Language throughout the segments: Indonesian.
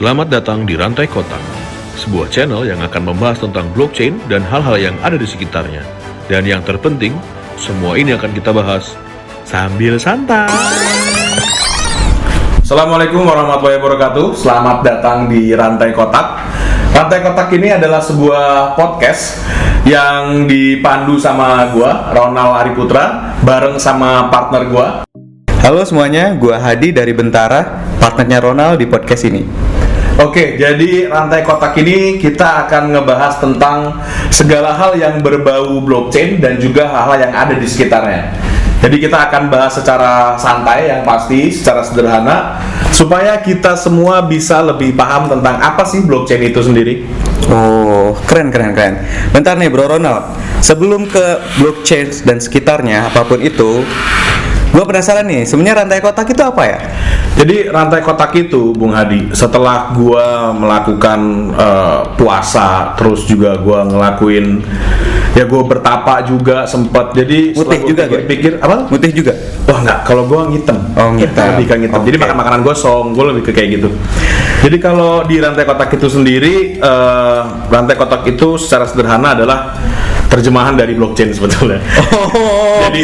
Selamat datang di Rantai Kotak, sebuah channel yang akan membahas tentang blockchain dan hal-hal yang ada di sekitarnya. Dan yang terpenting, semua ini akan kita bahas sambil santai. Assalamualaikum warahmatullahi wabarakatuh. Selamat datang di Rantai Kotak. Rantai Kotak ini adalah sebuah podcast yang dipandu sama gua, Ronald Ariputra, bareng sama partner gua. Halo semuanya, gua Hadi dari Bentara, partnernya Ronald di podcast ini. Oke, jadi Rantai Kotak ini kita akan ngebahas tentang segala hal yang berbau blockchain dan juga hal-hal yang ada di sekitarnya. Jadi kita akan bahas secara santai, yang pasti, secara sederhana, supaya kita semua bisa lebih paham tentang apa sih blockchain itu sendiri. Oh, keren. Bentar nih Bro Ronald, sebelum ke blockchain dan sekitarnya, apapun itu, gua penasaran nih, sebenarnya rantai kotak itu apa ya? Jadi rantai kotak itu, Bung Hadi, setelah gua melakukan puasa, terus juga gua ngelakuin, ya gua bertapa juga sempat. Jadi Mutih juga gue pikir apa? Mutih juga? Wah enggak, kalau gua ngitem. Oh, ngitem. Lebih ke ngitem. Okay. Jadi makan makanan gosong, gua lebih ke kayak gitu. Jadi kalau di rantai kotak itu sendiri, rantai kotak itu secara sederhana adalah terjemahan dari blockchain sebetulnya. Oh, jadi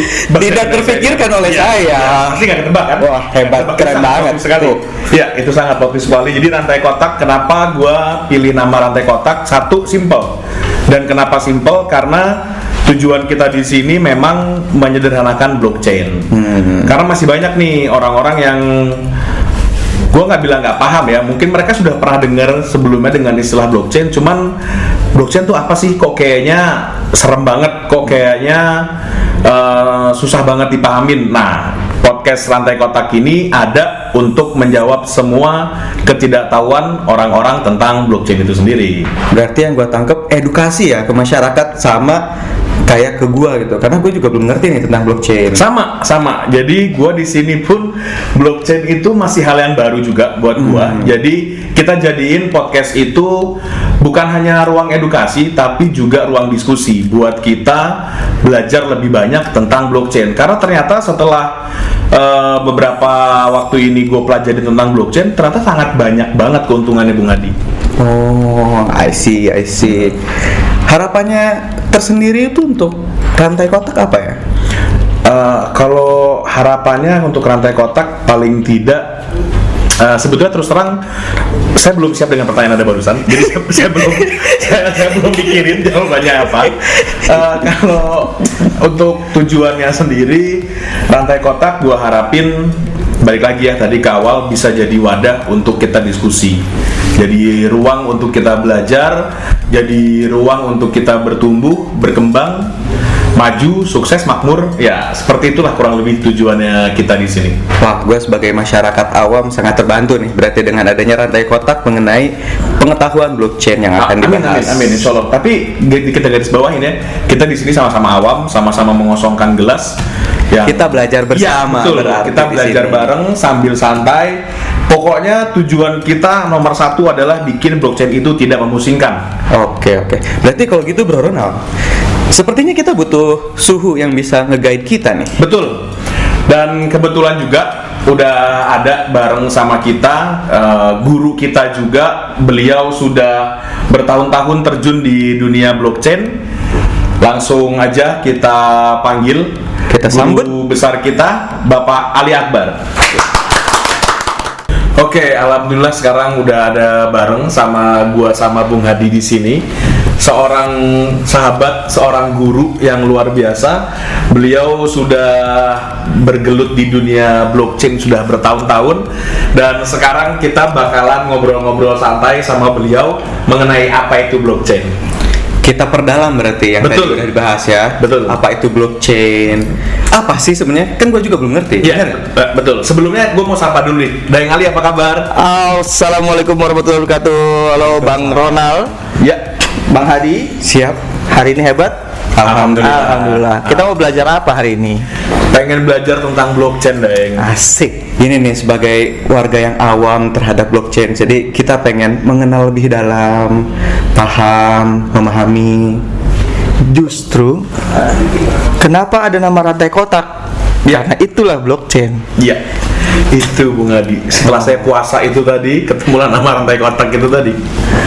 tidak terfikirkan oleh saya. Pasti nggak ketebak kan? Wah, hebat, keren banget sekali. Ya, itu sangat logis sekali. Jadi rantai kotak, kenapa gua pilih nama rantai kotak? Satu, simple. Dan kenapa simple? Karena tujuan kita di sini memang menyederhanakan blockchain. Karena masih banyak nih orang-orang yang gue nggak bilang nggak paham ya, mungkin mereka sudah pernah dengar sebelumnya dengan istilah blockchain, cuman blockchain tuh apa sih, kok kayaknya serem banget, kok kayaknya susah banget dipahamin. Nah, podcast Rantai Kotak ini ada untuk menjawab semua ketidaktahuan orang-orang tentang blockchain itu sendiri. Berarti yang gua tangkep edukasi ya ke masyarakat, sama kayak ke gua gitu, karena gue juga belum ngerti nih tentang blockchain. Sama. Jadi gua di sini pun blockchain itu masih hal yang baru juga buat gua. Jadi kita jadiin podcast itu bukan hanya ruang edukasi, tapi juga ruang diskusi buat kita belajar lebih banyak tentang blockchain. Karena ternyata setelah beberapa waktu ini gue pelajari tentang blockchain, ternyata sangat banyak banget keuntungannya, Bung Hadi. Oh, I see. Harapannya tersendiri itu untuk rantai kotak apa ya? Kalau harapannya untuk rantai kotak, paling tidak sebetulnya terus terang saya belum siap dengan pertanyaan Anda barusan. Jadi saya belum mikirin jawabannya apa. Kalau untuk tujuannya sendiri, rantai kotak gua harapin, balik lagi ya tadi ke awal, bisa jadi wadah untuk kita diskusi. Jadi ruang untuk kita belajar, jadi ruang untuk kita bertumbuh, berkembang, maju, sukses, makmur. Ya, seperti itulah kurang lebih tujuannya kita di sini. Wah, gue sebagai masyarakat awam sangat terbantu nih, berarti dengan adanya rantai kotak mengenai pengetahuan blockchain yang akan dibahas. Amin, insya Allah. Tapi kita garis bawahin ya, kita di sini sama-sama awam, sama-sama mengosongkan gelas. Kita belajar bersama. Ya, betul. Kita belajar bareng sambil santai. Pokoknya tujuan kita nomor satu adalah bikin blockchain itu tidak memusingkan. Oke. Berarti kalau gitu Bro Ronald, sepertinya kita butuh suhu yang bisa nge-guide kita nih. Betul. Dan kebetulan juga udah ada bareng sama kita guru kita juga. Beliau sudah bertahun-tahun terjun di dunia blockchain. Langsung aja kita panggil, kita sambut guru besar kita, Bapak Ali Akbar. Oke, alhamdulillah sekarang udah ada bareng sama gua sama Bung Hadi di sini. Seorang sahabat, seorang guru yang luar biasa. Beliau sudah bergelut di dunia blockchain sudah bertahun-tahun, dan sekarang kita bakalan ngobrol-ngobrol santai sama beliau mengenai apa itu blockchain. Kita perdalam berarti yang Betul. tadi udah dibahas ya. Betul. Apa itu blockchain? Apa sih sebenarnya? Kan gue juga belum ngerti. Iya, betul. Sebelumnya gue mau sapa dulu nih. Dayang Ali, apa kabar? Assalamualaikum warahmatullahi wabarakatuh. Halo Bang Ronald. Ya, Bang Hadi. Siap. Hari ini hebat. Alhamdulillah. Kita mau belajar apa hari ini? pengen belajar tentang blockchain, Deng. Asik. Ini nih sebagai warga yang awam terhadap blockchain, jadi kita pengen mengenal lebih dalam, paham, memahami. Justru kenapa ada nama rantai kotak? Ya. Karena itulah blockchain. Iya, itu Bung Adi. Setelah saya puasa itu tadi, ketemulah nama rantai kotak itu tadi.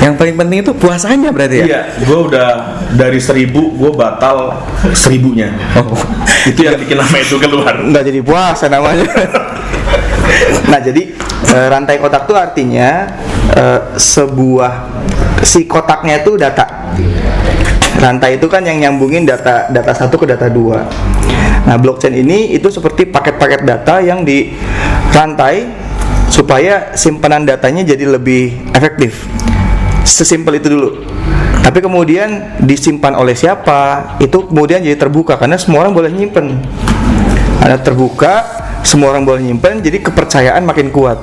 Yang paling penting itu puasanya berarti ya? Iya, gue udah dari 1000, gue batal 1000-nya. Oh. Itu yang bikin nama itu keluar. Nggak jadi puasa namanya. Nah, jadi rantai kotak itu artinya sebuah si kotaknya itu data. Rantai itu kan yang nyambungin data satu ke data 2. Nah, blockchain ini itu seperti paket-paket data yang dirantai supaya simpanan datanya jadi lebih efektif. Sesimpel itu dulu. Tapi kemudian disimpan oleh siapa, itu kemudian jadi terbuka karena semua orang boleh nyimpen. Ada terbuka, semua orang boleh nyimpen, jadi kepercayaan makin kuat.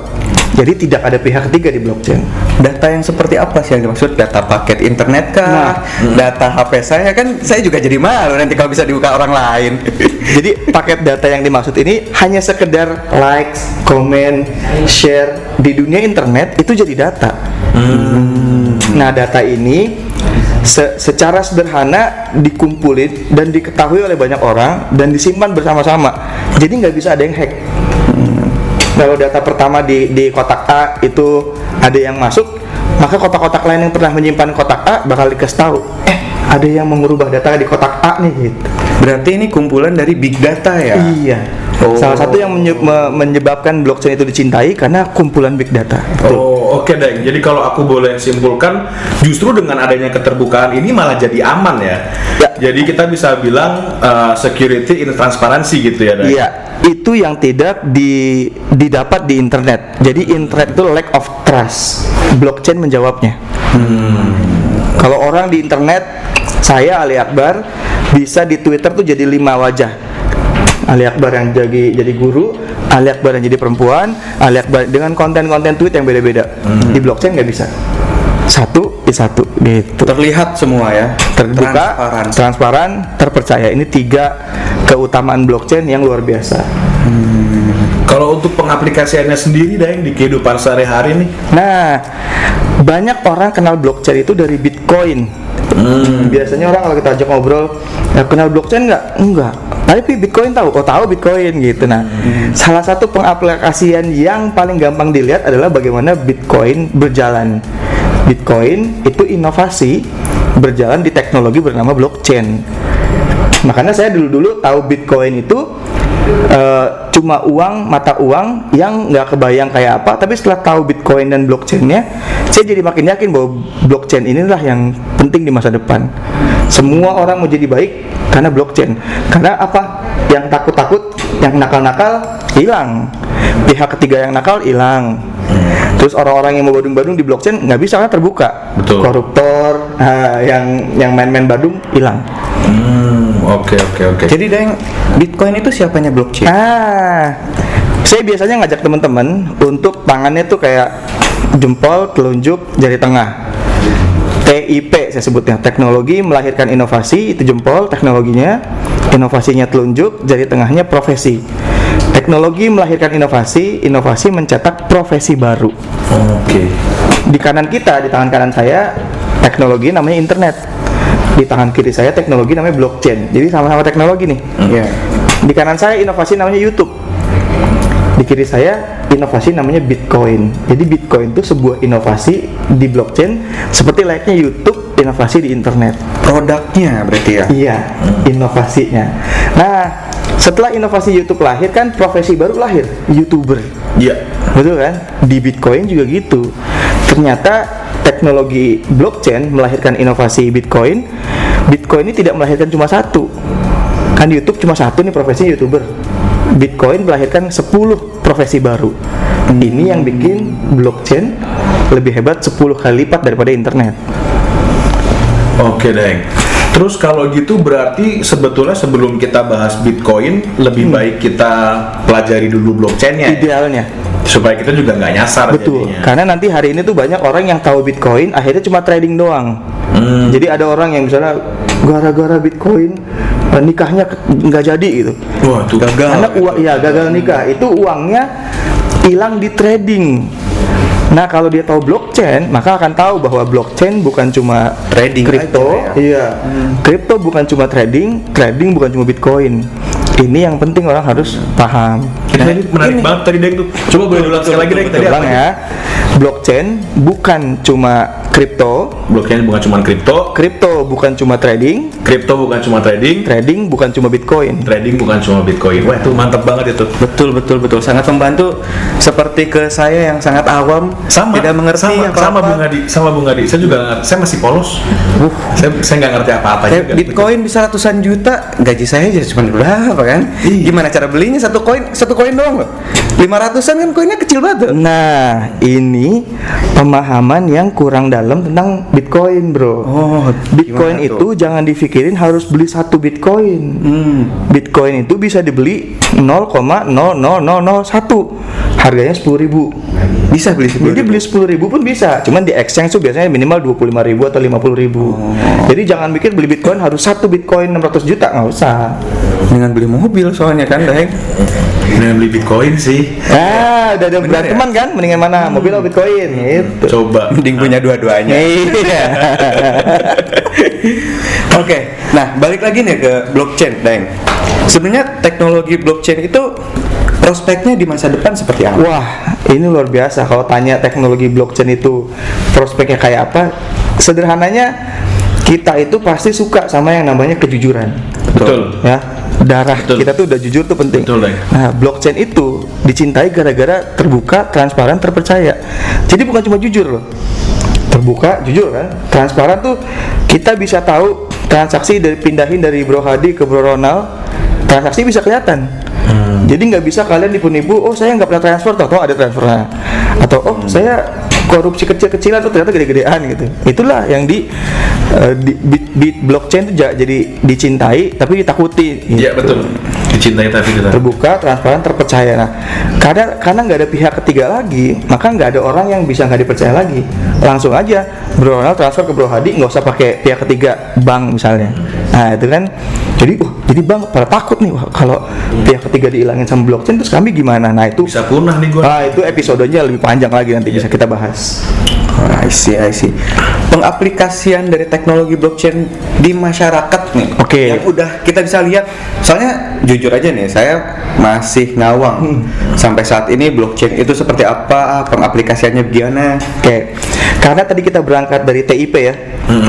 Jadi tidak ada pihak ketiga di blockchain. Data yang seperti apa sih yang dimaksud? Data paket internet kah? Data HP saya kan, saya juga jadi malu nanti kalau bisa dibuka orang lain. Jadi paket data yang dimaksud ini hanya sekedar likes, komen, share di dunia internet itu jadi data. Nah, data ini secara sederhana dikumpulin dan diketahui oleh banyak orang dan disimpan bersama-sama. Jadi nggak bisa ada yang hack. Kalau data pertama di kotak A itu ada yang masuk, maka kotak-kotak lain yang pernah menyimpan kotak A bakal dikasih tahu, ada yang mengubah data di kotak A nih gitu. Berarti ini kumpulan dari big data ya? Iya. Oh. Salah satu yang menyebabkan blockchain itu dicintai karena kumpulan big data. Oh, oke Deng. Jadi kalau aku boleh simpulkan, justru dengan adanya keterbukaan ini malah jadi aman ya. Ya. Jadi kita bisa bilang security in transparansi gitu ya, Deng. Iya, itu yang tidak didapat di internet. Jadi internet itu lack of trust. Blockchain menjawabnya. Kalau orang di internet, saya Ali Akbar bisa di Twitter tuh jadi 5 wajah. Ali Akbar yang jadi guru, Ali Akbar yang jadi perempuan, Ali Akbar dengan konten-konten tweet yang beda-beda. Di blockchain nggak bisa. Satu di satu gitu. Terlihat semua ya? Terbuka, transparan, terpercaya. Ini 3 keutamaan blockchain yang luar biasa. Kalau untuk pengaplikasiannya sendiri Deng di kehidupan sehari-hari nih. Nah, banyak orang kenal blockchain itu dari Bitcoin. Biasanya orang kalau kita ajak ngobrol, ya, kenal blockchain nggak? Enggak. Tapi Bitcoin tahu, tahu Bitcoin gitu. Nah, salah satu pengaplikasian yang paling gampang dilihat adalah bagaimana Bitcoin berjalan. Bitcoin itu inovasi berjalan di teknologi bernama blockchain. Makanya saya dulu tahu Bitcoin itu cuma mata uang yang nggak kebayang kayak apa. Tapi setelah tahu Bitcoin dan blockchainnya, saya jadi makin yakin bahwa blockchain inilah yang penting di masa depan. Semua orang mau jadi baik karena blockchain. Karena apa? Yang takut-takut, yang nakal-nakal hilang. Pihak ketiga yang nakal hilang. Terus orang-orang yang mau badung-badung di blockchain nggak bisa karena terbuka. Betul. Koruptor, yang main-main badung hilang. Oke. Jadi Deng, Bitcoin itu siapanya blockchain? Saya biasanya ngajak teman-teman untuk tangannya tuh kayak jempol, telunjuk, jari tengah. TIP saya sebutnya, teknologi melahirkan inovasi, itu jempol teknologinya, inovasinya telunjuk, jari tengahnya profesi. Teknologi melahirkan inovasi, inovasi mencetak profesi baru. Oke. Di kanan kita, di tangan kanan saya, teknologi namanya internet. Di tangan kiri saya teknologi namanya blockchain. Jadi sama-sama teknologi nih. Iya. Di kanan saya inovasi namanya YouTube. Di kiri saya inovasi namanya Bitcoin. Jadi Bitcoin itu sebuah inovasi di blockchain seperti layaknya YouTube inovasi di internet. Produknya berarti ya? Iya, inovasinya. Nah, setelah inovasi YouTube lahir kan profesi baru lahir, YouTuber. Iya. Betul kan? Di Bitcoin juga gitu. Ternyata teknologi blockchain melahirkan inovasi Bitcoin. Bitcoin ini tidak melahirkan cuma satu. Kan di YouTube cuma satu nih profesinya YouTuber. Bitcoin melahirkan 10 profesi baru. Ini yang bikin blockchain lebih hebat 10 kali lipat daripada internet. Oke Deng. Terus kalau gitu berarti sebetulnya sebelum kita bahas Bitcoin lebih baik kita pelajari dulu blockchainnya. Idealnya. Supaya kita juga nggak nyasar. Betul. Jadinya. Karena nanti hari ini tuh banyak orang yang tahu Bitcoin akhirnya cuma trading doang. Jadi ada orang yang misalnya gara-gara Bitcoin nikahnya nggak jadi gitu. Wah, tuh gagal. Karena gagal nikah itu uangnya hilang di trading. Nah, kalau dia tahu blockchain, maka akan tahu bahwa blockchain bukan cuma Trading kripto. aja ya. Iya. Kripto bukan cuma trading bukan cuma Bitcoin. Ini yang penting orang harus paham. Ini menarik banget tadi Deng tuh. Coba boleh diulang sekali lagi Deng tadi Ulang apa? ya. Blockchain bukan cuma kripto, Blockchain bukan cuma kripto, kripto bukan cuma trading, kripto bukan cuma trading, trading bukan cuma Bitcoin. trading bukan cuma Bitcoin. Wah, itu mantap banget itu. Betul, sangat membantu. Seperti ke saya yang sangat awam, tidak mengerti sama apa-apa. Bung Adi. Saya juga saya masih polos. saya nggak ngerti apa-apa Kayak juga. Bitcoin bisa ratusan juta, gaji saya aja cuma berapa kan? Gimana cara belinya satu koin doang loh. 500-an kan koinnya kecil banget. Nah, ini pemahaman yang kurang dalam tentang Bitcoin, bro. Oh, Bitcoin gimana itu jangan dipikirin harus beli satu Bitcoin. Bitcoin itu bisa dibeli 0,00001. Harganya 10.000. Bisa beli Jadi beli 10.000 pun bisa. Cuman di exchange tuh biasanya minimal 25.000 atau 50.000. Jadi jangan mikir beli Bitcoin harus satu Bitcoin 600 juta, nggak usah. dengan beli mobil soalnya kan, Deng. Dengan beli Bitcoin sih. Ah, udah ada Bener ya? teman kan, mendingan mana? Mobil atau Bitcoin? Gitu. Coba. Mending punya dua-duanya. Iya. Oke, nah balik lagi nih ke blockchain, Deng. Sebenarnya teknologi blockchain itu prospeknya di masa depan seperti apa? Wah, ini luar biasa. Kalau tanya teknologi blockchain itu prospeknya kayak apa? Sederhananya, kita itu pasti suka sama yang namanya kejujuran. Betul. Ya, darah Betul. kita tuh udah jujur tuh penting. Betul, Deng. Nah, blockchain itu dicintai gara-gara terbuka, transparan, terpercaya. Jadi bukan cuma jujur loh. Terbuka, jujur kan? Transparan tuh kita bisa tahu transaksi pindahin dari Bro Hadi ke Bro Ronald. Transaksi bisa kelihatan. Jadi nggak bisa kalian nipu-nipu, oh saya nggak pernah transfer, toh ada transfernya, atau oh saya korupsi kecil-kecilan tuh ternyata gede-gedean gitu. Itulah yang di blockchain itu jadi dicintai tapi ditakuti. Gitu. Iya betul. Dicintai tapi kita. Terbuka, transparan, terpercaya. Nah, karena nggak ada pihak ketiga lagi, maka nggak ada orang yang bisa nggak dipercaya lagi. Langsung aja Bro Ronald transfer ke Bro Hadi, nggak usah pakai pihak ketiga, bank misalnya. Nah itu kan, jadi bank pada takut nih, wah, kalau pihak ketiga dihilangin sama blockchain terus kami gimana? Nah itu Bisa punah nih gua. Ah, itu episodenya lebih panjang lagi nanti bisa kita bahas. I see. Pengaplikasian dari teknologi blockchain di masyarakat nih, Oke. yang udah kita bisa lihat. Soalnya jujur aja nih, saya masih ngawang sampai saat ini blockchain itu seperti apa, pengaplikasiannya gimana. Oke, karena tadi kita berangkat dari TIP ya,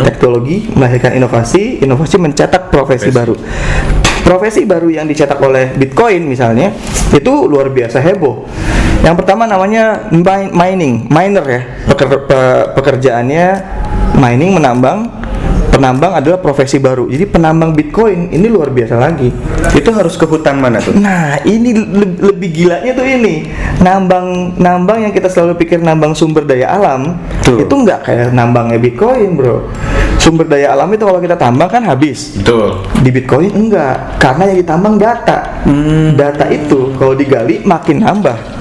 teknologi melahirkan inovasi, inovasi mencetak profesi baru. Profesi baru yang dicetak oleh Bitcoin misalnya, itu luar biasa heboh. Yang pertama namanya miner ya, pekerjaannya mining, penambang adalah profesi baru. Jadi penambang Bitcoin ini luar biasa lagi. Itu harus ke hutan mana tuh? Nah, ini lebih gilanya tuh ini. Nambang yang kita selalu pikir nambang sumber daya alam, Tuh. itu nggak kayak nambangnya Bitcoin, bro. Sumber daya alam itu kalau kita tambang kan habis. Betul. Di Bitcoin enggak, karena yang ditambang data. Data itu kalau digali makin nambah.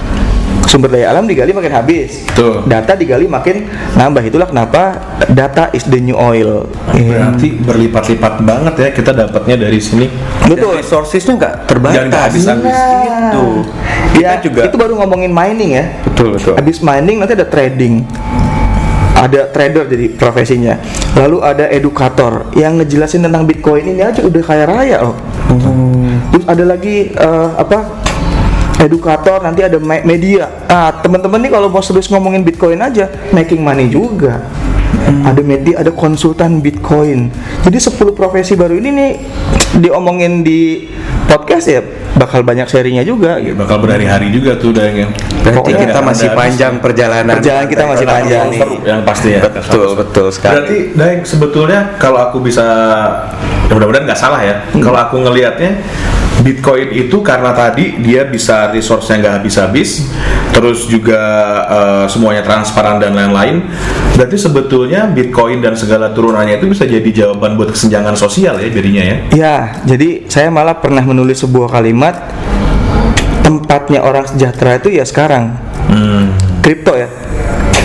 Sumber daya alam digali makin habis. Betul. Data digali makin nambah. Itulah kenapa data is the new oil. Berarti berlipat-lipat banget ya kita dapatnya dari sini. Betul. Dan resourcesnya nggak terbatas. Jangan nggak habis-habis. Itu. Ya, Kita juga. itu baru ngomongin mining ya. Betul. Habis mining nanti ada trading. Ada trader jadi profesinya. Lalu ada edukator yang ngejelasin tentang Bitcoin ini aja udah kaya raya loh. Terus ada lagi edukator, nanti ada media. Ah, teman-teman nih kalau mau serius ngomongin Bitcoin aja, making money juga. Ada media, ada konsultan Bitcoin. Jadi 10 profesi baru ini nih diomongin di podcast ya bakal banyak sharingnya juga gitu. Bakal berhari-hari juga tuh udah yang. Berarti Pokoknya kita masih ada panjang perjalanan. Perjalanan kita masih panjang nih. Seru yang pasti ya. Betul sekali. Berarti Daeng sebetulnya kalau aku bisa, ya mudah-mudahan nggak salah ya. Kalau aku ngelihatnya Bitcoin itu karena tadi dia bisa resource-nya nggak habis-habis, terus juga semuanya transparan dan lain-lain. Berarti sebetulnya Bitcoin dan segala turunannya itu bisa jadi jawaban buat kesenjangan sosial ya jadinya ya. Ya, jadi saya malah pernah menulis sebuah kalimat, tempatnya orang sejahtera itu ya sekarang. Kripto ya.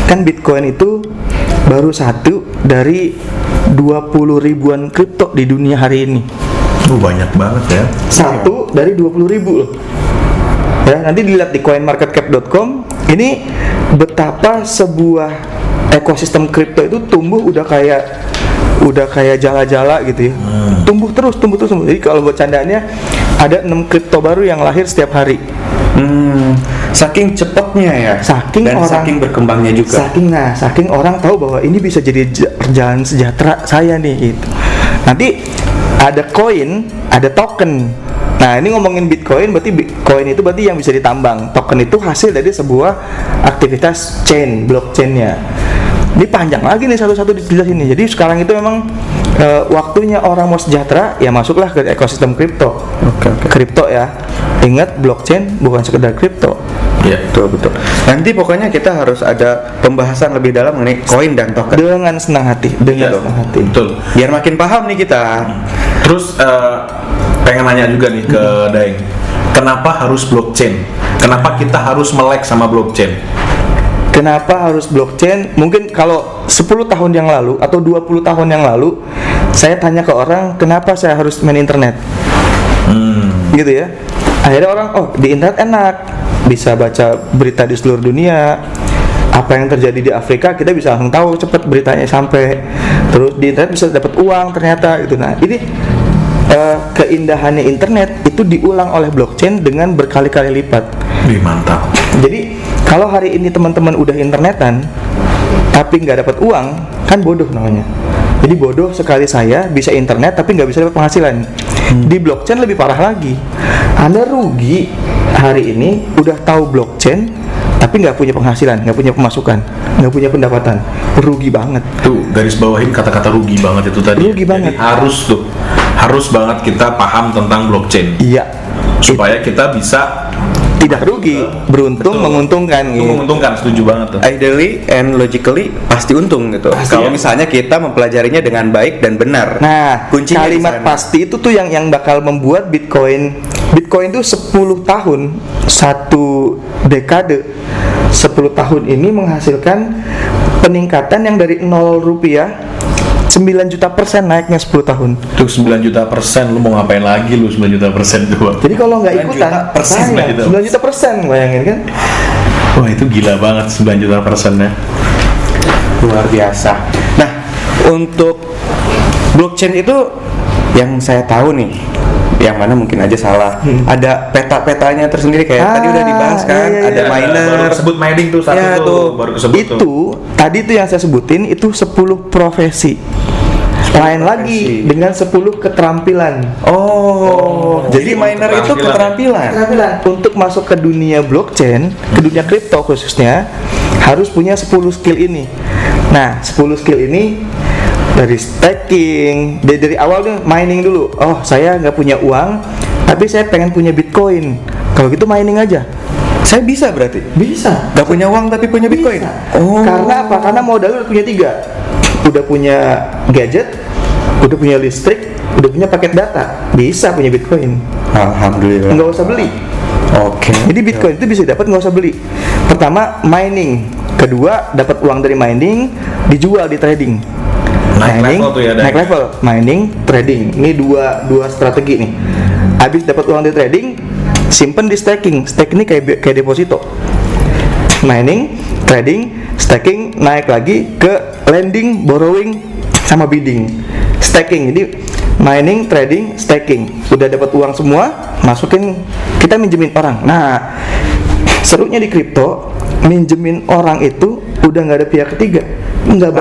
Kan Bitcoin itu baru satu dari 20 ribuan kripto di dunia hari ini. Banyak banget ya. Satu dari 20.000 loh. Ya, nanti dilihat di coinmarketcap.com. Ini betapa sebuah ekosistem kripto itu tumbuh udah kayak jala-jala gitu ya. Tumbuh terus. Jadi kalau buat candaannya ada 6 kripto baru yang lahir setiap hari. Saking cepatnya ya. Saking dan orang, saking berkembangnya juga. Saking orang tahu bahwa ini bisa jadi jalan sejahtera saya nih gitu. Nanti ada koin, ada token. Nah, ini ngomongin Bitcoin, berarti Bitcoin itu berarti yang bisa ditambang. Token itu hasil dari sebuah aktivitas chain, blockchainnya. Ini panjang lagi nih satu-satu dijelasin ini. Jadi sekarang itu memang waktunya orang mau sejahtera, ya masuklah ke ekosistem kripto. Kripto ya. Ingat, blockchain bukan sekedar kripto. Iya, betul. Nanti pokoknya kita harus ada pembahasan lebih dalam mengenai koin dan token. Dengan senang hati, senang hati. Betul. Biar makin paham nih kita. Terus pengen nanya juga nih ke Daeng, kenapa harus blockchain? Kenapa kita harus melek sama blockchain? Kenapa harus blockchain? Mungkin kalau 10 tahun yang lalu atau 20 tahun yang lalu saya tanya ke orang, kenapa saya harus main internet? Gitu ya. Akhirnya orang, oh di internet enak, bisa baca berita di seluruh dunia. Apa yang terjadi di Afrika kita bisa langsung tahu cepat beritanya sampai. Terus di internet bisa dapat uang ternyata gitu. Nah, ini keindahannya internet itu diulang oleh blockchain dengan berkali-kali lipat. Mantap. Jadi kalau hari ini teman-teman udah internetan tapi nggak dapat uang, kan bodoh namanya. Jadi bodoh sekali saya bisa internet tapi nggak bisa dapat penghasilan. Di blockchain lebih parah lagi. Anda rugi hari ini udah tahu blockchain tapi nggak punya penghasilan, nggak punya pemasukan, nggak punya pendapatan, rugi banget. Tuh garis bawahin kata-kata rugi banget itu tadi. Rugi banget. Jadi harus banget kita paham tentang blockchain. Iya. Supaya kita bisa tidak rugi, beruntung, betul, menguntungkan. Itu menguntungkan, setuju banget tuh. Ideally and logically pasti untung gitu. Kalau misalnya kita mempelajarinya dengan baik dan benar. Nah, kuncinya kalimat pasti itu tuh yang bakal membuat Bitcoin itu 10 tahun, satu dekade. 10 tahun ini menghasilkan peningkatan yang dari 0 rupiah 9 juta % naiknya 10 tahun. Tuh 9 juta %, lu mau ngapain lagi lu 9 juta % doang? Jadi kalau nggak ikutan, 9 juta %, bayangin kan? Wah itu gila banget 9 juta %-nya. Luar biasa. Nah, untuk blockchain itu yang saya tahu nih, yang mana mungkin aja salah. Ada peta-petanya tersendiri kayak tadi udah dibahas kan, ada miner. Baru kesebut mining tuh satu Ya, tuh, baru kesebut Itu tuh. tadi tuh yang saya sebutin itu 10 profesi. Lain lagi dengan 10 keterampilan. Oh, jadi miner itu keterampilan. Untuk masuk ke dunia blockchain, ke dunia kripto khususnya, harus punya 10 skill ini. Nah, 10 skill ini dari staking, dari awal tuh mining dulu. Oh, saya nggak punya uang, tapi saya pengen punya Bitcoin. Kalau gitu mining aja. Saya bisa berarti? Bisa. Gak punya uang tapi punya Bitcoin? Bisa. Oh. Karena apa? Karena modalnya udah punya 3. Udah punya gadget, udah punya listrik, udah punya paket data, bisa punya Bitcoin. Alhamdulillah. Nggak usah beli. Oke. Jadi Bitcoin itu bisa dapat nggak usah beli. Pertama mining, kedua dapat uang dari mining, dijual di trading. Naik level tuh ya, Dan. Naik level, mining, trading. Ini dua strategi nih. Habis dapat uang dari trading, simpen di staking. Staking ini kayak deposito. Mining, trading, staking, naik lagi ke lending, borrowing, sama bidding. Staking, jadi mining, trading, staking. Udah dapat uang semua, masukin, kita minjemin orang. Nah, serunya di kripto, minjemin orang itu udah nggak ada pihak ketiga. Nggak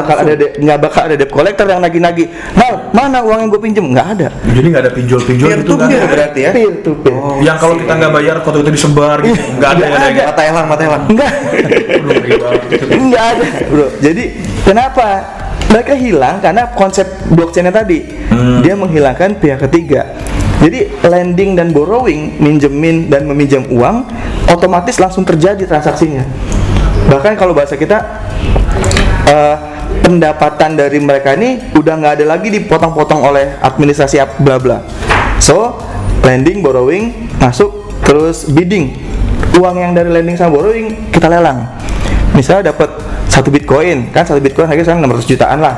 bakal ada debt collector yang nagih-nagih. Nah, mana uang yang gue pinjem? Nggak ada. Jadi nggak ada pinjol-pinjol Peer gitu to kan? peer berarti ya? Peer to peer. Yang kalau kita nggak bayar foto itu disebar gitu, nggak ada ya? Daeng? Mata elang. Enggak. Enggak ada, bro. Jadi kenapa mereka hilang? Karena konsep blockchain tadi dia menghilangkan pihak ketiga. Jadi lending dan borrowing, minjemin dan meminjam uang, otomatis langsung terjadi transaksinya. Bahkan kalau bahasa kita pendapatan dari mereka ini udah nggak ada lagi dipotong-potong oleh administrasi bla bla. So lending, borrowing masuk, terus bidding. Uang yang dari lending sama borrowing kita lelang. Misalnya dapat 1 Bitcoin, kan 1 Bitcoin harganya sekarang 600 jutaan lah.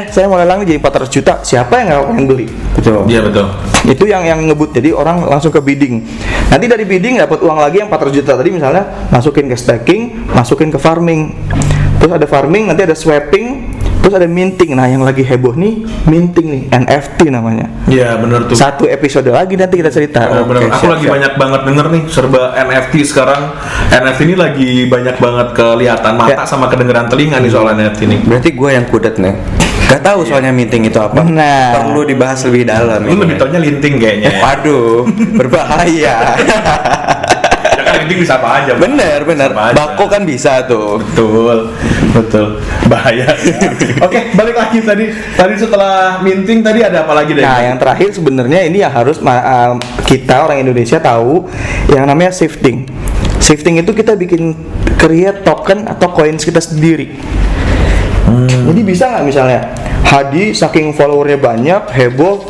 Saya mau lelang jadi 400 juta. Siapa yang nggak pengen beli? Betul. Iya betul. Itu yang ngebut. Jadi orang langsung ke bidding. Nanti dari bidding dapat uang lagi yang 400 juta tadi misalnya, masukin ke staking, masukin ke farming. Terus ada farming, nanti ada swapping, Terus ada minting. Nah, yang lagi heboh nih minting nih, NFT namanya. Iya bener tuh. Satu episode lagi nanti kita cerita. Bener. Aku lagi banyak banget denger nih serba NFT sekarang. NFT ini lagi banyak banget kelihatan mata sama kedengeran telinga nih soal NFT nih. Berarti gue yang kudet nih. Gak tahu soalnya minting itu apa. Nah. Perlu dibahas lebih dalam. Lu lebih taunya linting kayaknya. Waduh, berbahaya. Ya kan linting bisa apa aja. Pak. Bener. Bisa apa aja. Bako kan bisa tuh. Betul. Bahaya. Oke, balik lagi tadi setelah minting tadi ada apa lagi deh? Nah, yang terakhir sebenarnya ini yang harus kita orang Indonesia tahu yang namanya shifting. Shifting itu kita bikin create token atau coins kita sendiri. Jadi bisa nggak misalnya Hadi saking followernya banyak, heboh,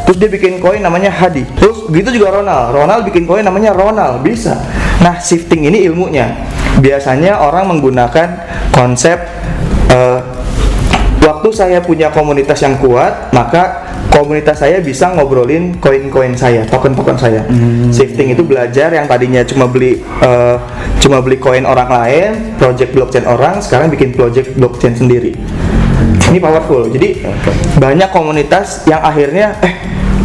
terus dia bikin koin namanya Hadi. Terus gitu juga Ronald bikin koin namanya Ronald, bisa. Nah, shifting ini ilmunya. Biasanya orang menggunakan konsep waktu saya punya komunitas yang kuat, maka komunitas saya bisa ngobrolin koin-koin saya, token-token saya. Shifting itu belajar yang tadinya cuma beli koin orang lain, project blockchain orang, sekarang bikin project blockchain sendiri. Ini powerful. Jadi banyak komunitas yang akhirnya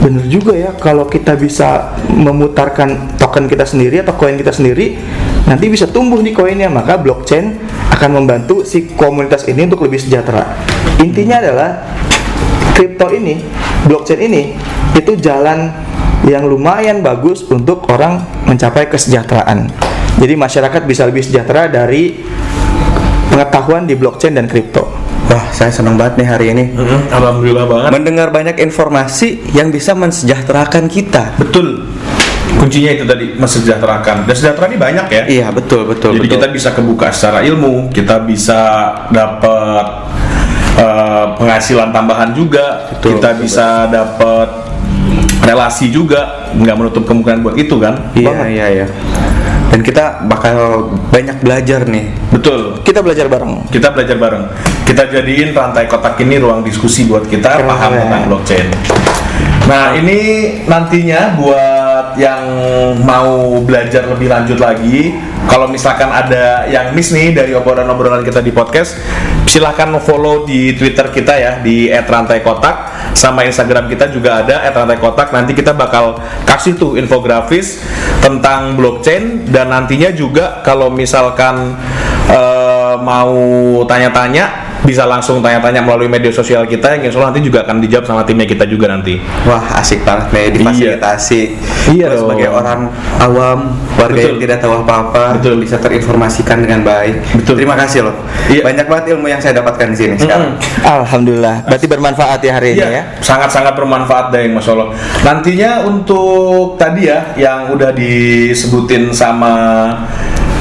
bener juga ya, kalau kita bisa memutarkan token kita sendiri atau koin kita sendiri, nanti bisa tumbuh nih koinnya. Maka blockchain akan membantu si komunitas ini untuk lebih sejahtera. Intinya adalah kripto ini, blockchain ini itu jalan yang lumayan bagus untuk orang mencapai kesejahteraan. Jadi masyarakat bisa lebih sejahtera dari pengetahuan di blockchain dan kripto. Wah, saya senang banget nih hari ini. Alhamdulillah banget. Mendengar banyak informasi yang bisa mensejahterakan kita. Betul. Kuncinya itu tadi, mensejahterakan. Dan sejahtera ini banyak ya. Iya, betul. Jadi kita bisa kebuka secara ilmu, kita bisa dapat penghasilan tambahan juga, kita bisa dapat relasi juga, nggak menutup kemungkinan buat itu kan? Iya. Dan kita bakal banyak belajar nih. Betul. Kita belajar bareng. Kita jadiin rantai kotak ini ruang diskusi buat kita paham tentang blockchain. Nah, ini nantinya buat yang mau belajar lebih lanjut lagi, kalau misalkan ada yang miss nih dari obrolan-obrolan kita di podcast, silahkan follow di Twitter kita ya, di @rantaikotak, sama Instagram kita juga ada @rantaikotak. Nanti kita bakal kasih tuh infografis tentang blockchain, dan nantinya juga kalau misalkan mau tanya-tanya bisa langsung tanya-tanya melalui media sosial kita, yang insya Allah nanti juga akan dijawab sama timnya kita juga nanti. Wah, asik banget nih difasilitasi. Iya Terus dong. sebagai orang awam, warga Betul. yang tidak tahu apa-apa, Betul. bisa terinformasikan dengan baik. Betul. Terima kasih loh. Iya. Banyak banget ilmu yang saya dapatkan di sini sekarang. Alhamdulillah. Berarti bermanfaat ya hari ini ya. Sangat-sangat bermanfaat deh, Masya Allah. Nantinya untuk tadi ya yang udah disebutin sama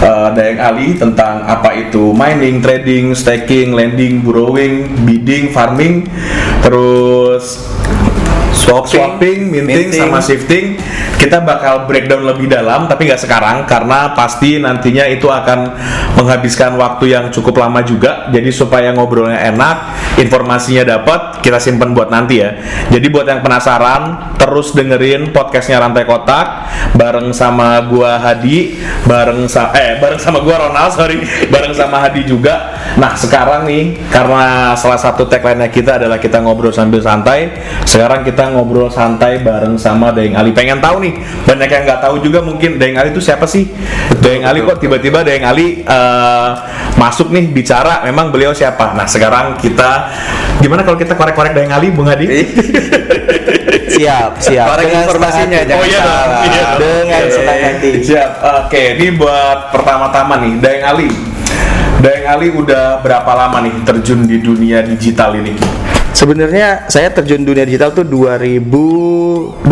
Daeng Ali tentang apa itu mining, trading, staking, lending, borrowing, bidding, farming, terus swapping, minting, sama shifting, kita bakal breakdown lebih dalam, tapi nggak sekarang karena pasti nantinya itu akan menghabiskan waktu yang cukup lama juga. Jadi supaya ngobrolnya enak, informasinya dapat, kita simpen buat nanti ya. Jadi buat yang penasaran, terus dengerin podcastnya Rantai Kotak bareng sama gua Hadi, bareng sama gua Ronald, bareng sama Hadi juga. Nah, sekarang nih karena salah satu tagline-nya kita adalah kita ngobrol sambil santai, sekarang kita ngobrol santai bareng sama Daeng Ali. Pengen tahu nih, banyak yang nggak tahu juga mungkin Daeng Ali itu siapa sih? Daeng Ali kok tiba-tiba Daeng Ali masuk nih bicara, memang beliau siapa? Nah, sekarang kita gimana kalau kita korek-korek Daeng Ali, Bung Hadi? Siap. Korek Dengan informasinya, senang hati. jangan Oh, iya dong. salah. Iya dong. Dengan Oke. senang hati. Siap. Oke, ini buat pertama-tama nih, Daeng Ali. Daeng Ali udah berapa lama nih terjun di dunia digital ini? Sebenarnya saya terjun dunia digital tuh 2002.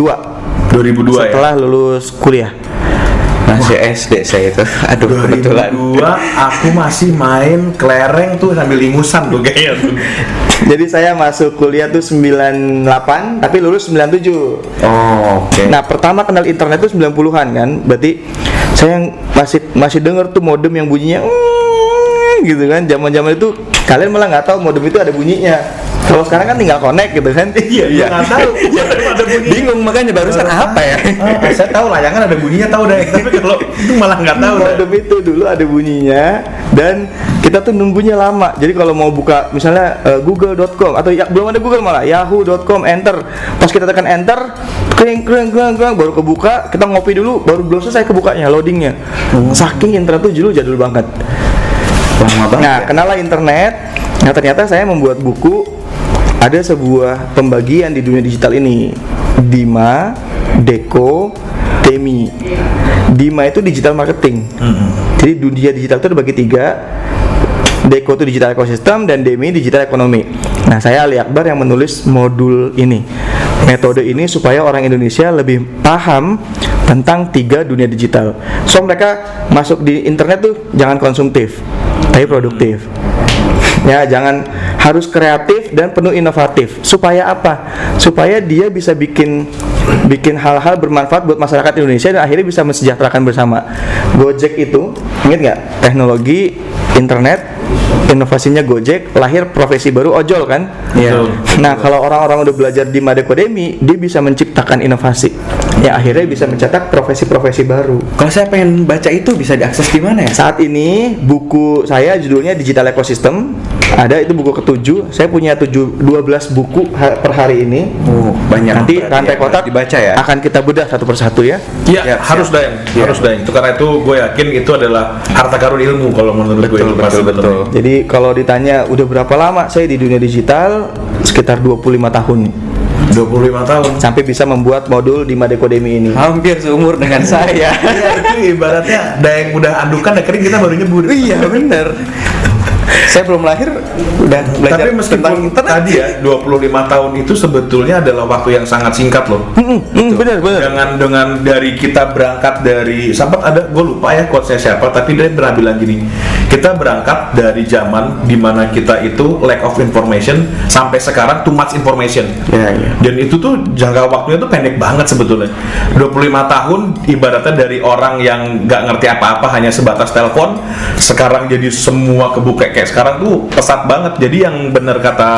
2002 Setelah lulus kuliah. Masih SD saya itu. Aduh, kebetulan. 2002 aku masih main kelereng tuh sambil ingusan tuh kayaknya tuh. Jadi saya masuk kuliah tuh 98, tapi lulus 97. Oh, oke. Nah, pertama kenal internet tuh 90-an kan. Berarti saya masih denger tuh modem yang bunyinya gitu kan. Zaman-zaman itu kalian malah nggak tahu modem itu ada bunyinya. Kalau sekarang kan tinggal connect gitu kan. Iya, nggak tahu. Ada bunyi. Bingung makanya barusan apa ya? Saya tahu layangan ada bunyinya tahu deh, tapi kalau itu malah nggak tahu. Modem itu dulu ada bunyinya dan kita tuh nunggunya lama. Jadi kalau mau buka misalnya google.com atau ya, belum ada Google malah yahoo.com, enter. Pas kita tekan enter, kring baru kebuka, kita ngopi dulu, baru belum selesai kebukanya, loadingnya. Saking internet tuh jadul banget. Lama banget. Nah, kenalah internet. Nah, ternyata saya membuat buku. Ada sebuah pembagian di dunia digital ini. Dima, Deko, Demi. Dima itu digital marketing. Jadi dunia digital itu dibagi 3. Deko itu digital ekosistem dan Demi digital ekonomi. Nah, saya Ali Akbar yang menulis modul ini. Metode ini supaya orang Indonesia lebih paham tentang 3 dunia digital. So mereka masuk di internet tuh jangan konsumtif, tapi produktif. Ya, jangan harus kreatif dan penuh inovatif. Supaya apa? Supaya dia bisa bikin hal-hal bermanfaat buat masyarakat Indonesia dan akhirnya bisa mensejahterakan bersama. Gojek itu, ingat nggak? Teknologi internet, inovasinya Gojek, lahir profesi baru ojol kan? Iya. Nah, kalau orang-orang udah belajar di Madekodemi, dia bisa menciptakan inovasi. Ya, akhirnya bisa mencetak profesi-profesi baru. Kalau saya pengen baca itu bisa diakses di mana ya? Saat ini buku saya judulnya Digital Ecosystem. Ada itu buku ke-7. Saya punya 12 buku per hari ini. Oh, banyak. Nanti Berarti rantai ya, kotak dibaca ya. akan kita bedah satu persatu ya. Iya, Ya, harus siap. Daeng, Ya. harus Daeng. Itu karena itu gue yakin itu adalah harta karun ilmu kalau menurut gue itu pasti betul. Jadi kalau ditanya udah berapa lama saya di dunia digital, sekitar 25 tahun nih. 25 tahun. Sampai bisa membuat modul di Madekodemi ini. Hampir seumur dengan saya. Iya, itu ibaratnya Daeng udah andukan, udah kering, kita baru nyebur. Iya, bener. Saya belum lahir udah belajar Tapi meskipun tentang internet. tadi ya 25 tahun itu sebetulnya adalah waktu yang sangat singkat loh. Bener. Dengan dari kita berangkat dari sempat ada, gue lupa ya quote-nya siapa, tapi dia pernah bilang gini, kita berangkat dari zaman dimana kita itu lack of information sampai sekarang too much information. Ya, ya. Dan itu tuh jangka waktunya tuh pendek banget sebetulnya. 25 tahun ibaratnya dari orang yang nggak ngerti apa-apa hanya sebatas telepon, sekarang jadi semua kebuka kayak sekarang tuh pesat banget. Jadi yang benar kata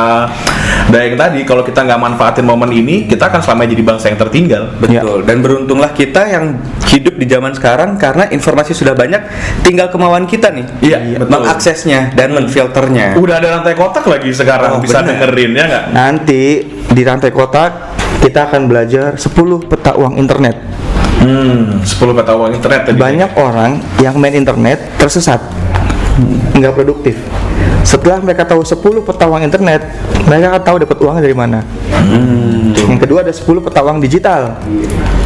Daeng tadi, kalau kita nggak manfaatin momen ini, kita akan selamanya jadi bangsa yang tertinggal. Betul. Dan beruntunglah kita yang hidup di zaman sekarang karena informasi sudah banyak, tinggal kemauan kita nih. Iya, betul. Mengaksesnya dan menfilternya. Udah ada rantai kotak lagi sekarang, Oh, bisa benar. dengerin ya nggak? Nanti di rantai kotak kita akan belajar 10 peta uang internet. 10 peta uang internet tadi. Banyak orang yang main internet tersesat, nggak produktif. Setelah mereka tahu 10 peta uang internet, mereka akan tahu dapat uangnya dari mana. Yang kedua ada 10 peta uang digital.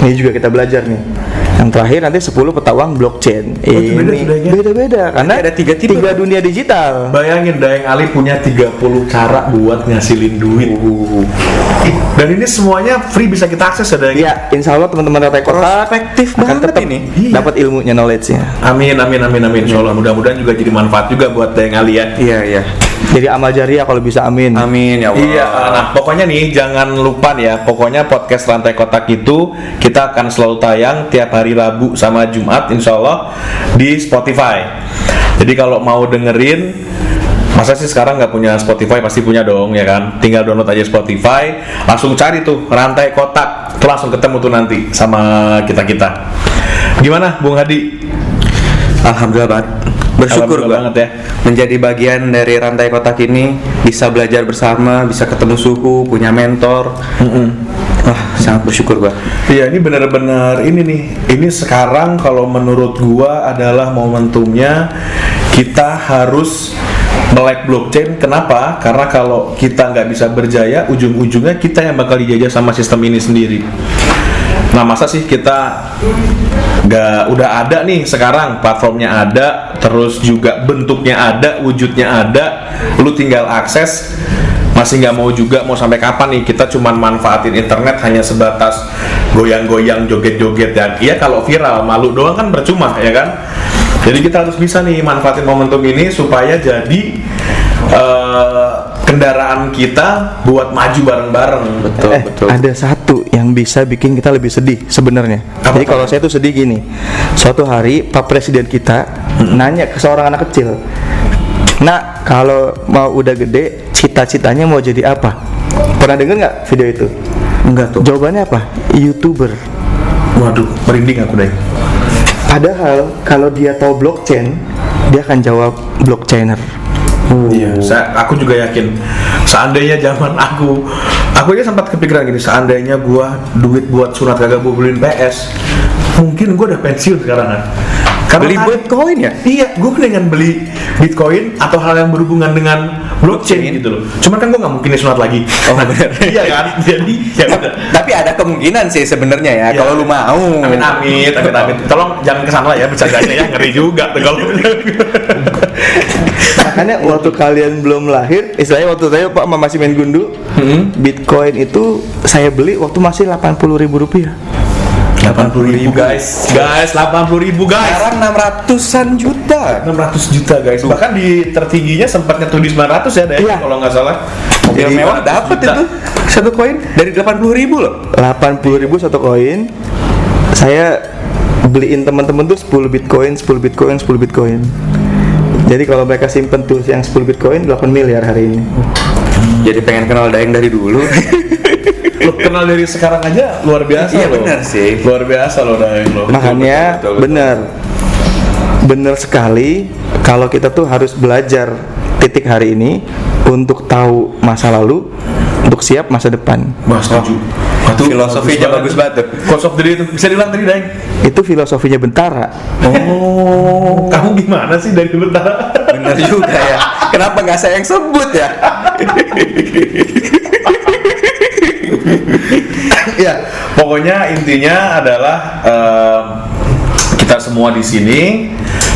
Ini juga kita belajar nih. Yang terakhir nanti 10 peta uang blockchain. itu beda Ini sudah ya? beda-beda karena ada 3 tipe. 3 dunia digital. Bayangin Daeng Ali punya 30 cara buat ngasilin duit. Dan ini semuanya free, bisa kita akses ya Daeng. Ya, insya Allah teman-teman rantai kotak Prospektif akan banget tetap ini. dapat ilmunya, knowledge-nya. Amin. Insya Allah mudah-mudahan juga jadi manfaat juga buat Daeng Ali ya. Iya, iya. Jadi amal jariah kalau bisa, amin. Amin ya Allah. Iya, nah pokoknya nih jangan lupa nih ya, pokoknya podcast Rantai Kotak itu kita akan selalu tayang tiap hari Rabu sama Jumat insya Allah di Spotify. Jadi kalau mau dengerin, masa sih sekarang nggak punya Spotify, pasti punya dong ya kan? Tinggal download aja Spotify, langsung cari tuh Rantai Kotak, tuh langsung ketemu tuh nanti sama kita-kita. Gimana Bung Hadi? Alhamdulillah banget. Bersyukur Alhamdulillah gua banget ya. menjadi bagian dari rantai kotak ini, bisa belajar bersama, bisa ketemu suhu, punya mentor. Wah, sangat bersyukur gua. Iya, ini benar-benar ini nih. Ini sekarang kalau menurut gua adalah momentumnya kita harus melek blockchain. Kenapa? Karena kalau kita nggak bisa berjaya, ujung-ujungnya kita yang bakal dijajah sama sistem ini sendiri. Nah, masa sih kita udah ada nih sekarang, platformnya ada, terus juga bentuknya ada, wujudnya ada, lu tinggal akses, masih nggak mau juga, mau sampai kapan nih kita cuman manfaatin internet hanya sebatas goyang-goyang, joget-joget, dan iya kalau viral, malu doang kan percuma ya kan. Jadi kita harus bisa nih manfaatin momentum ini supaya jadi kendaraan kita buat maju bareng-bareng. Betul, betul. Ada satu yang bisa bikin kita lebih sedih sebenarnya. Apa Jadi tuh? kalau saya tuh sedih gini. Suatu hari Pak Presiden kita nanya ke seorang anak kecil, "Nak, kalau mau udah gede, cita-citanya mau jadi apa?" Pernah denger nggak video itu? Enggak tuh. Jawabannya apa? YouTuber. Waduh, merinding aku deh. Padahal kalau dia tahu blockchain, dia akan jawab blockchainer. Iya, aku juga yakin. Seandainya zaman aku aja sempat kepikiran gini, seandainya gua duit buat sunat kagak gua beliin PS, mungkin gua udah pensiun sekarang kan. Karena Beli Bitcoin ya? Iya, gue mendingan beli Bitcoin atau hal yang berhubungan dengan blockchain gitu loh. Cuman kan gue nggak mungkin sunat lagi. Oh benar. Iya kan? Jadi ya udah. Tapi ada kemungkinan sih sebenarnya ya, Ya. kalau lu mau. Amit. Tolong jangan kesana lah ya, bercandanya ya, ngeri juga tuh kalau. Makanya waktu kalian belum lahir, istilahnya waktu saya Pak masih main gundu, Bitcoin itu saya beli waktu masih Rp80.000. 80.000 guys, 80.000 guys. Sekarang 600-an juta. 600 juta guys. Bahkan di tertingginya sempat nyentuh di 900 ya, deh, Iya. kalau nggak salah. Mobil mewah dapat itu satu koin dari 80.000 loh. 80.000 satu koin. Saya beliin teman-teman tuh 10 Bitcoin. Jadi kalau mereka simpen tuh yang 10 Bitcoin 8 miliar hari ini. Jadi pengen kenal Daeng dari dulu. Lo kenal dari sekarang aja luar biasa. Iya, loh. benar sih. Luar biasa loh Daeng lo. Makanya betul. benar sekali kalau kita tuh harus belajar titik hari ini untuk tahu masa lalu, untuk siap masa depan. Mas setuju. Itu filosofinya bagus banget tuh. Quotes of the day itu bisa diulang tadi Daeng. Itu filosofinya Bentara. Oh, kamu gimana sih dari Bentara? Bener juga ya. Kenapa nggak saya yang sebut ya? Ya, pokoknya intinya adalah kita semua di sini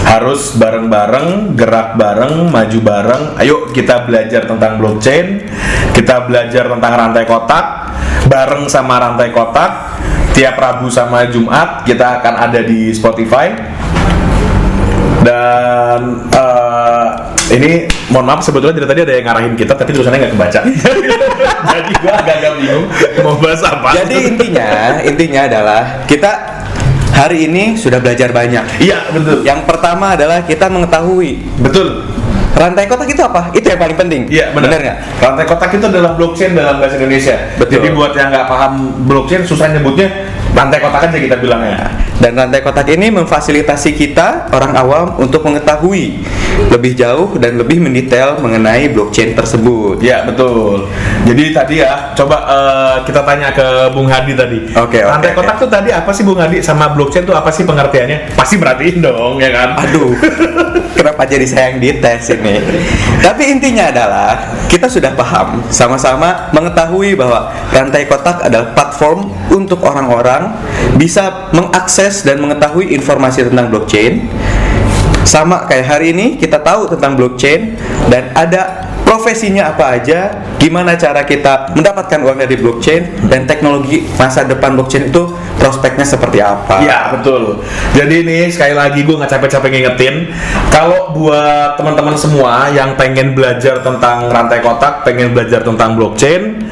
harus bareng-bareng, gerak bareng, maju bareng. Ayo kita belajar tentang blockchain, kita belajar tentang rantai kotak, bareng sama rantai kotak. Tiap Rabu sama Jumat kita akan ada di Spotify. Dan ini mohon maaf sebetulnya dari tadi ada yang ngarahin kita tapi tulisannya nggak kebaca. Jadi gua agak-agak bingung mau bahas apa. Jadi intinya adalah kita hari ini sudah belajar banyak. Iya betul. Yang pertama adalah kita mengetahui Betul. rantai kotak itu apa? Itu yang paling penting. Iya benar. Benar nggak? Rantai kotak itu adalah blockchain dalam bahasa Indonesia. Betul. Jadi buat yang nggak paham blockchain susah nyebutnya, rantai kotak aja kita bilangnya. Dan rantai kotak ini memfasilitasi kita orang awam untuk mengetahui lebih jauh dan lebih mendetail mengenai blockchain tersebut. Iya betul. Jadi tadi ya coba kita tanya ke Bung Hadi tadi. Oke, Rantai oke. kotak tuh tadi apa sih Bung Hadi, sama blockchain tuh apa sih pengertiannya? Pasti berartiin dong ya kan? Aduh, kenapa jadi saya yang dites ini? Tapi intinya adalah kita sudah paham, sama-sama mengetahui bahwa rantai kotak adalah platform untuk orang-orang bisa mengakses dan mengetahui informasi tentang blockchain. Sama kayak hari ini kita tahu tentang blockchain dan ada profesinya apa aja, gimana cara kita mendapatkan uang dari blockchain, dan teknologi masa depan blockchain itu prospeknya seperti apa. Iya betul. Jadi nih sekali lagi gue nggak capek-capek ngingetin, kalau buat teman-teman semua yang pengen belajar tentang rantai kotak, pengen belajar tentang blockchain,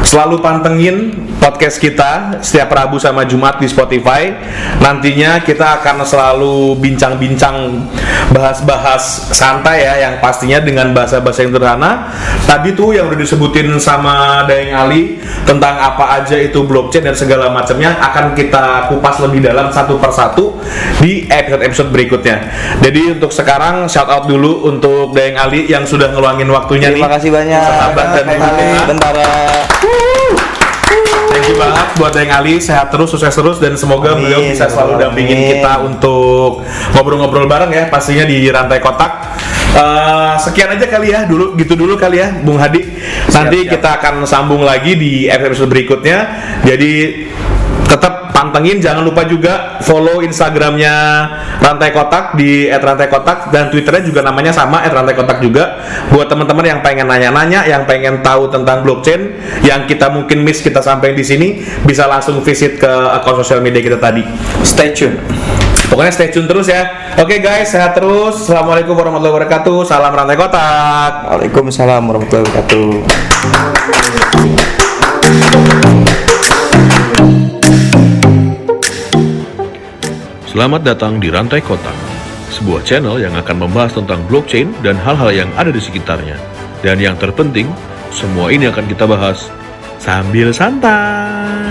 selalu pantengin podcast kita setiap Rabu sama Jumat di Spotify. Nantinya kita akan selalu bincang-bincang, bahas-bahas santai ya, yang pastinya dengan bahasa-bahasa yang sederhana. Tadi tuh yang udah disebutin sama Daeng Ali tentang apa aja itu blockchain dan segala macamnya akan kita kupas lebih dalam satu persatu di episode-episode berikutnya. Jadi untuk sekarang shout out dulu untuk Daeng Ali yang sudah ngeluangin waktunya. Terima kasih banyak. Sahabat dan guru. Bentara. Thank you banget buat Daeng Ali, sehat terus, sukses terus, dan semoga Amin. beliau bisa selalu dampingin Amin. kita untuk ngobrol-ngobrol bareng ya, pastinya di rantai kotak. Sekian aja kali ya, gitu dulu kali ya, Bung Hadi. Nanti kita akan sambung lagi di episode berikutnya. Jadi tetap pantengin, jangan lupa juga follow Instagramnya Rantai Kotak di @rantaikotak, dan Twitternya juga namanya sama @rantaikotak juga. Buat teman-teman yang pengen nanya-nanya, yang pengen tahu tentang blockchain yang kita mungkin miss kita sampaikan di sini, bisa langsung visit ke akun sosial media kita tadi. Stay tune. Pokoknya stay tune terus ya. Oke guys, sehat terus. Assalamualaikum warahmatullahi wabarakatuh. Salam Rantai Kotak. Waalaikumsalam warahmatullahi wabarakatuh. Selamat datang di Rantai Kotak, sebuah channel yang akan membahas tentang blockchain dan hal-hal yang ada di sekitarnya. Dan yang terpenting, semua ini akan kita bahas sambil santai.